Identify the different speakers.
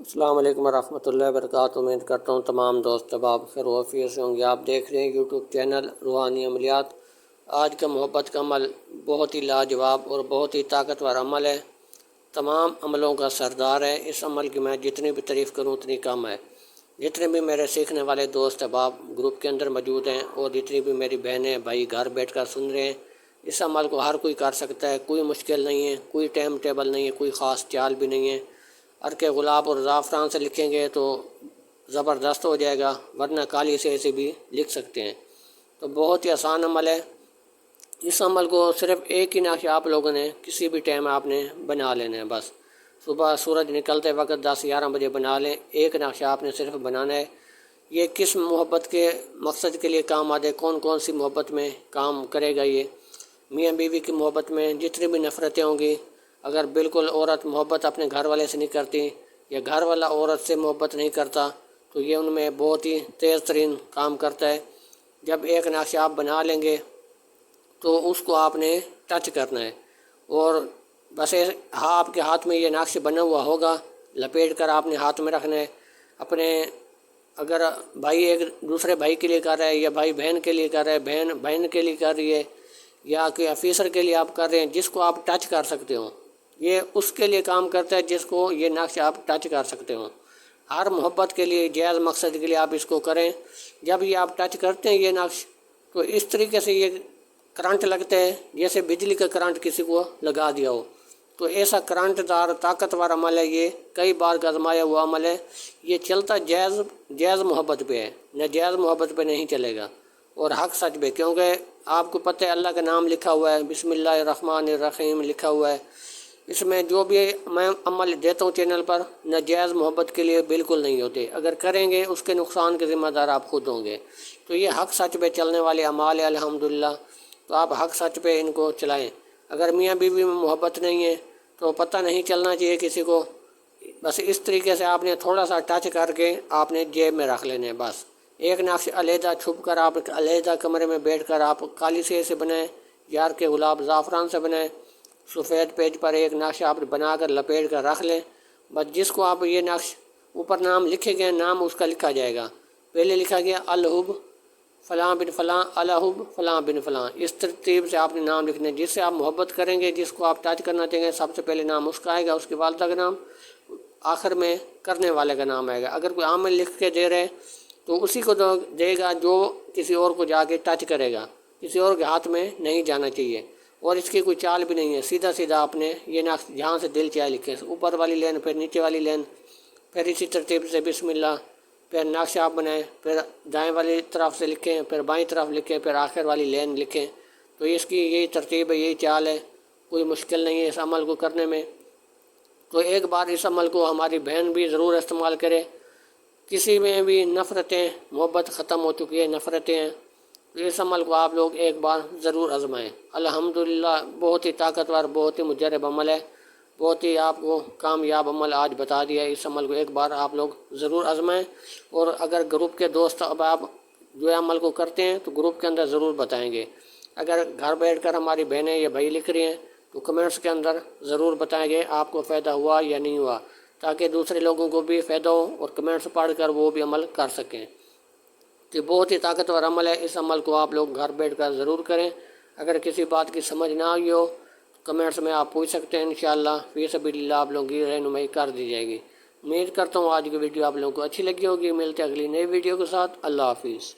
Speaker 1: السلام علیکم ورحمۃ اللہ وبرکاتہ۔ امید کرتا ہوں تمام دوست احباب خیر و عافیت سے ہوں گے۔ آپ دیکھ رہے ہیں یوٹیوب چینل روحانی عملیات۔ آج کا محبت کا عمل بہت ہی لاجواب اور بہت ہی طاقتور عمل ہے، تمام عملوں کا سردار ہے۔ اس عمل کی میں جتنی بھی تعریف کروں اتنی کم ہے۔ جتنے بھی میرے سیکھنے والے دوست احباب گروپ کے اندر موجود ہیں اور جتنی بھی میری بہنیں بھائی گھر بیٹھ کر سن رہے ہیں، اس عمل کو ہر کوئی کر سکتا ہے، کوئی مشکل نہیں ہے، کوئی ٹائم ٹیبل نہیں ہے، کوئی خاص چال بھی نہیں ہے۔ عرق گلاب اور زعفران سے لکھیں گے تو زبردست ہو جائے گا، ورنہ کالی سے ایسے بھی لکھ سکتے ہیں۔ تو بہت ہی آسان عمل ہے۔ اس عمل کو صرف ایک ہی نقش آپ لوگوں نے کسی بھی ٹائم آپ نے بنا لینا ہے۔ بس صبح سورج نکلتے وقت 10-11 بجے بنا لیں، ایک نقش آپ نے صرف بنانا ہے۔ یہ کس محبت کے مقصد کے لیے کام آتے، کون کون سی محبت میں کام کرے گا یہ؟ میاں بیوی کی محبت میں جتنی بھی نفرتیں ہوں گی، اگر بالکل عورت محبت اپنے گھر والے سے نہیں کرتی یا گھر والا عورت سے محبت نہیں کرتا تو یہ ان میں بہت ہی تیز ترین کام کرتا ہے۔ جب ایک نقش آپ بنا لیں گے تو اس کو آپ نے ٹچ کرنا ہے، اور بس آپ کے ہاتھ میں یہ نقش بنا ہوا ہوگا، لپیٹ کر آپ نے ہاتھ میں رکھنا ہے۔ اپنے اگر بھائی ایک دوسرے بھائی کے لیے کر رہا ہے یا بھائی بہن کے لیے کر رہا ہے، بہن بہن کے لیے کر رہی ہے، یا کہ آفیسر کے لیے آپ کر رہے ہیں، جس کو آپ ٹچ کر سکتے ہو، یہ اس کے لیے کام کرتا ہے جس کو یہ نقش آپ ٹچ کر سکتے ہو۔ ہر محبت کے لیے جائز مقصد کے لیے آپ اس کو کریں۔ جب یہ آپ ٹچ کرتے ہیں یہ نقش، تو اس طریقے سے یہ کرنٹ لگتا ہے جیسے بجلی کا کرنٹ کسی کو لگا دیا ہو۔ تو ایسا کرنٹ دار طاقتور عمل ہے، یہ کئی بار آزمایا ہوا عمل ہے۔ یہ چلتا جائز محبت پہ ہے، ناجائز محبت پہ نہیں چلے گا، اور حق سچ پہ، کیونکہ آپ کو پتہ ہے اللہ کا نام لکھا ہوا ہے، بسم اللہ الرحمن الرحیم لکھا ہوا ہے۔ اس میں جو بھی میں عمل دیتا ہوں چینل پر، ناجائز محبت کے لیے بالکل نہیں ہوتے۔ اگر کریں گے اس کے نقصان کے ذمہ دار آپ خود ہوں گے۔ تو یہ حق سچ پہ چلنے والے اعمال ہیں الحمدللہ، تو آپ حق سچ پہ ان کو چلائیں۔ اگر میاں بیوی میں محبت نہیں ہے تو پتہ نہیں چلنا چاہیے کسی کو، بس اس طریقے سے آپ نے تھوڑا سا ٹچ کر کے آپ نے جیب میں رکھ لینے، بس ایک نقش علیحدہ چھپ کر آپ علیحدہ کمرے میں بیٹھ کر آپ کالی سیاہی سے بنائیں، یار کے گلاب زعفران سے بنائیں، سفید پیج پر ایک نقش آپ بنا کر لپیٹ کر رکھ لیں۔ بس جس کو آپ یہ نقش اوپر نام لکھے گئے، نام اس کا لکھا جائے گا۔ پہلے لکھا گیا الحب فلاں بن فلاں، الحب فلاں بن فلاں، اس ترتیب سے آپ نے نام لکھنے۔ جس سے آپ محبت کریں گے، جس کو آپ ٹچ کرنا چاہیں گے، سب سے پہلے نام اس کا آئے گا، اس کی والدہ کا نام، آخر میں کرنے والے کا نام آئے گا۔ اگر کوئی عامل لکھ کے دے رہے تو اسی کو دے گا جو کسی اور کو جا کے ٹچ کرے گا، کسی اور کے ہاتھ میں نہیں جانا چاہیے، اور اس کی کوئی چال بھی نہیں ہے۔ سیدھا سیدھا آپ نے یہ نقش جہاں سے دل چاہے لکھیں، اوپر والی لین پھر نیچے والی لین، پھر اسی ترتیب سے بسم اللہ، پھر نقش آپ بنائیں، پھر دائیں والی طرف سے لکھیں، پھر بائیں طرف لکھیں، پھر آخر والی لین لکھیں۔ تو اس کی یہی ترتیب ہے، یہی چال ہے، کوئی مشکل نہیں ہے اس عمل کو کرنے میں۔ تو ایک بار اس عمل کو ہماری بہن بھی ضرور استعمال کرے۔ کسی میں بھی نفرتیں، محبت ختم ہو چکی ہے، نفرتیں ہیں، تو اس عمل کو آپ لوگ ایک بار ضرور آزمائیں۔ الحمدللہ بہت ہی طاقتور، بہت ہی مجرب عمل ہے، بہت ہی آپ کو کامیاب عمل آج بتا دیا ہے۔ اس عمل کو ایک بار آپ لوگ ضرور آزمائیں، اور اگر گروپ کے دوست اب آپ جو عمل کو کرتے ہیں تو گروپ کے اندر ضرور بتائیں گے۔ اگر گھر بیٹھ کر ہماری بہنیں یا بھائی لکھ رہی ہیں تو کمنٹس کے اندر ضرور بتائیں گے آپ کو فائدہ ہوا یا نہیں ہوا، تاکہ دوسرے لوگوں کو بھی فائدہ ہو اور کمنٹس پڑھ کر وہ بھی عمل کر سکیں۔ تو بہت ہی طاقتور عمل ہے، اس عمل کو آپ لوگ گھر بیٹھ کر ضرور کریں۔ اگر کسی بات کی سمجھ نہ آئی ہو کمنٹس میں آپ پوچھ سکتے ہیں، انشاءاللہ فی سبیل اللہ آپ لوگوں کی رہنمائی کر دی جائے گی۔ امید کرتا ہوں آج کی ویڈیو آپ لوگوں کو اچھی لگی ہوگی۔ ملتے ہیں اگلی نئی ویڈیو کے ساتھ۔ اللہ حافظ۔